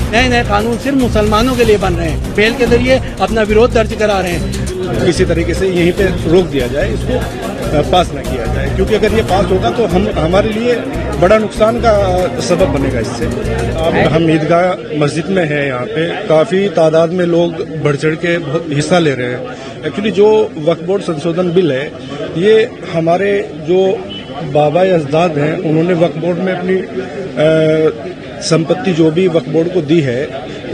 नए नए कानून सिर्फ मुसलमानों के लिए बन रहे हैं, मेल के जरिए अपना विरोध दर्ज करा रहे हैं। किसी तरीके से यहीं पे रोक दिया जाए, इसको पास न किया जाए, क्योंकि अगर ये पास होगा तो हमारे लिए बड़ा नुकसान का सबब बनेगा इससे। अब हम ईदगाह मस्जिद में हैं, यहाँ पे काफ़ी तादाद में लोग बढ़ चढ़ के हिस्सा ले रहे हैं। एक्चुअली जो वक्फ बोर्ड संशोधन बिल है, ये हमारे जो बाबा अजदाद हैं, उन्होंने वक्फ बोर्ड में अपनी संपत्ति जो भी वक्फ बोर्ड को दी है,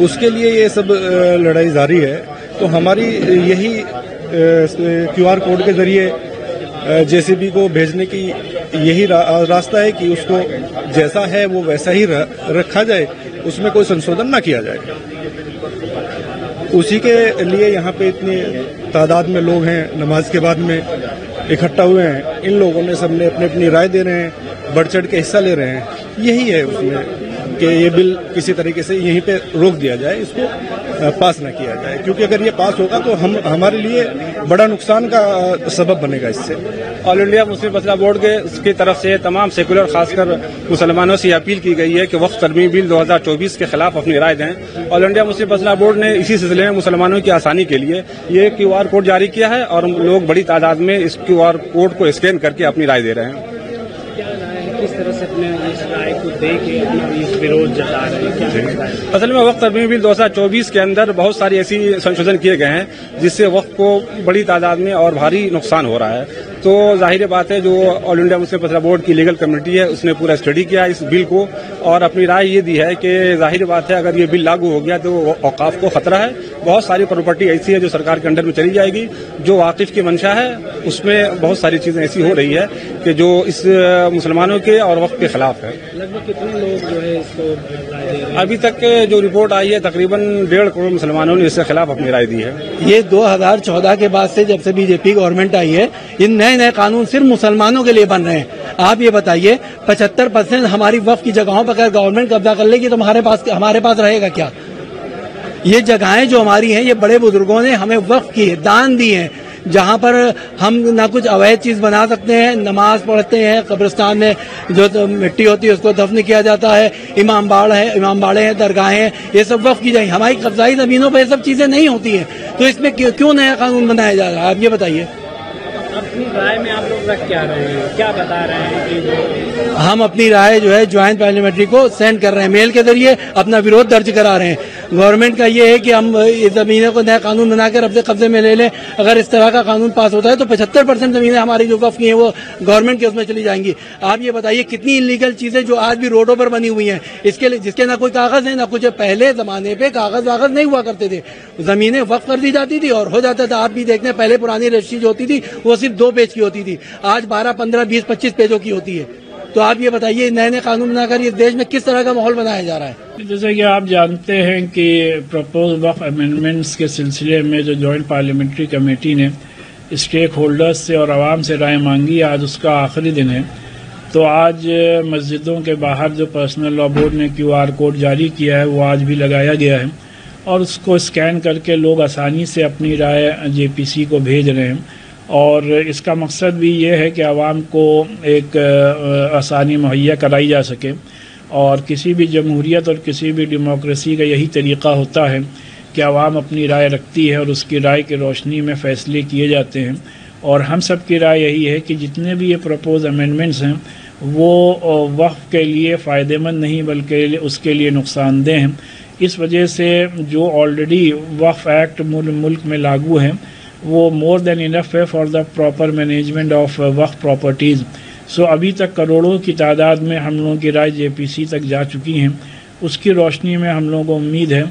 उसके लिए ये सब लड़ाई जारी है। तो हमारी यही QR कोड के जरिए JCB को भेजने की यही रास्ता है कि उसको जैसा है वो वैसा ही रखा जाए, उसमें कोई संशोधन ना किया जाए। उसी के लिए यहाँ पे इतनी तादाद में लोग हैं, नमाज के बाद में इकट्ठा हुए हैं। इन लोगों ने सबने अपनी अपनी राय दे रहे हैं, बढ़ चढ़ के हिस्सा ले रहे हैं। यही है उसमें कि ये बिल किसी तरीके से यहीं पे रोक दिया जाए, इसको पास न किया जाए, क्योंकि अगर ये पास होगा तो हमारे लिए बड़ा नुकसान का सबब बनेगा इससे। ऑल इंडिया मुस्लिम मसला बोर्ड की तरफ से तमाम सेकुलर खासकर मुसलमानों से अपील की गई है कि वक्फ तरमीम बिल 2024 के खिलाफ अपनी राय दें। ऑल इंडिया मुस्लिम मसला बोर्ड ने इसी सिलसिले में मुसलमानों की आसानी के लिए ये QR कोड जारी किया है और लोग बड़ी तादाद में इस QR कोड को स्कैन करके अपनी राय दे रहे हैं। किस तरह से अपने इस राय को दे के अपना इस विरोध जता रहे हैं? असल में वक्फ तरमीम बिल 2024 के अंदर बहुत सारी ऐसी संशोधन किए गए हैं जिससे वक्फ को बड़ी तादाद में और भारी नुकसान हो रहा है। तो जाहिर बात है, जो ऑल इंडिया मुस्लिम मसला बोर्ड की लीगल कमेटी है उसने पूरा स्टडी किया इस बिल को और अपनी राय ये दी है कि जाहिर बात है, अगर ये बिल लागू हो गया तो औकाफ को खतरा है। बहुत सारी प्रॉपर्टी ऐसी है जो सरकार के अंडर में चली जाएगी। जो वाकिफ की मंशा है उसमें बहुत सारी चीजें ऐसी हो रही है कि जो इस मुसलमानों के और वक्फ के खिलाफ है। लगभग कितने लोग जो है इसको राय दे रहे हैं? अभी तक जो रिपोर्ट आई है तकरीबन 1.5 करोड़ मुसलमानों ने इसके खिलाफ अपनी राय दी है। ये 2014 के बाद से, जब से BJP गवर्नमेंट आई है, इन नए नए कानून सिर्फ मुसलमानों के लिए बन रहे हैं। आप ये बताइए, 75% हमारी वक्फ की जगहों पर अगर गवर्नमेंट कब्जा कर लेगी तो हमारे पास रहेगा क्या? ये जगहें जो हमारी हैं, ये बड़े बुजुर्गों ने हमें वक्फ की है, दान दी हैं, जहाँ पर हम ना कुछ अवैध चीज बना सकते हैं, नमाज पढ़ते हैं, कब्रिस्तान में जो मिट्टी होती है उसको दफन किया जाता है, इमाम बाड़े हैं, दरगाहें हैं, ये सब वक्फ की जाएंगी। हमारी कब्जाई जमीनों पर ये सब चीजें नहीं होती हैं, तो इसमें क्यों नया कानून बनाया जा रहा है? आप ये बताइए। अपनी राय में आप लोग रख क्या रहे हैं, क्या बता रहे हैं कि हम अपनी राय जो है ज्वाइंट पार्लियामेंट्री को सेंड कर रहे हैं, मेल के जरिए अपना विरोध दर्ज करा रहे हैं। गवर्नमेंट का ये है कि हम इस जमीनों को नया कानून बनाकर अपने कब्जे में ले लें। अगर इस तरह का कानून पास होता है तो 75% जमीनें हमारी जो वक्फ की हैं वो गवर्नमेंट के उसमें चली जाएंगी। आप ये बताइए, कितनी इलीगल चीजें जो आज भी रोडों पर बनी हुई हैं, इसके लिए जिसके ना कोई कागज है ना कुछ। पहले जमाने पे कागज वागज नहीं हुआ करते थे, जमीनें वक्फ कर दी जाती थी और हो जाता था। आप भी देखते हैं, पहले पुरानी रजिस्ट्री जो होती थी वो सिर्फ 2 पेज की होती थी, आज 12, 15, 20, 25 पेजों की होती है। तो आप ये बताइए, नए नए कानून बनाकर इस देश में किस तरह का माहौल बनाया जा रहा है? जैसे कि आप जानते हैं कि प्रपोज वक्फ अमेंडमेंट्स के सिलसिले में जो जॉइंट पार्लियामेंट्री कमेटी ने स्टेक होल्डर्स से और आवाम से राय मांगी, आज उसका आखिरी दिन है। तो आज मस्जिदों के बाहर जो पर्सनल लॉ बोर्ड ने QR कोड जारी किया है वो आज भी लगाया गया है और उसको स्कैन करके लोग आसानी से अपनी राय JPC को भेज रहे हैं। और इसका मकसद भी ये है कि आवाम को एक आसानी मुहैया कराई जा सके। और किसी भी जमहूरियत और किसी भी डेमोक्रेसी का यही तरीक़ा होता है कि आवाम अपनी राय रखती है और उसकी राय की रोशनी में फ़ैसले किए जाते हैं। और हम सब की राय यही है कि जितने भी ये प्रपोज अमेंडमेंट्स हैं वो वक्फ के लिए फ़ायदेमंद नहीं बल्कि उसके लिए नुकसानदेह हैं। इस वजह से जो ऑलरेडी वक्फ एक्ट मुल्क में लागू है वो मोर देन इनफ है for the proper management of वक्फ प्रॉपर्टीज़। सो अभी तक करोड़ों की तादाद में हम लोगों की राय JPC तक जा चुकी हैं। उसकी रोशनी में हम लोगों को उम्मीद है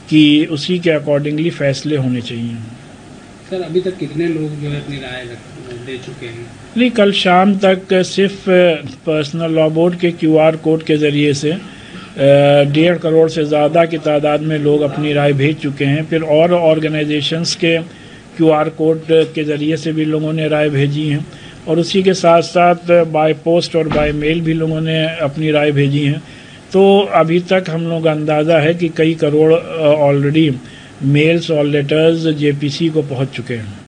कि उसी के अकॉर्डिंगली फ़ैसले होने चाहिए। सर, अभी तक कितने लोग जो है अपनी राय दे चुके हैं? नहीं, कल शाम तक सिर्फ पर्सनल लॉ बोर्ड के QR कोड के ज़रिए से 1.5 करोड़ से ज़्यादा की तादाद में लोग अपनी राय भेज चुके हैं। फिर और ऑर्गेनाइजेशंस के QR कोड के ज़रिए से भी लोगों ने राय भेजी हैं और उसी के साथ साथ बाय पोस्ट और बाय मेल भी लोगों ने अपनी राय भेजी हैं। तो अभी तक हम लोग का अंदाज़ा है कि कई करोड़ ऑलरेडी मेल्स और लेटर्स JPC को पहुंच चुके हैं।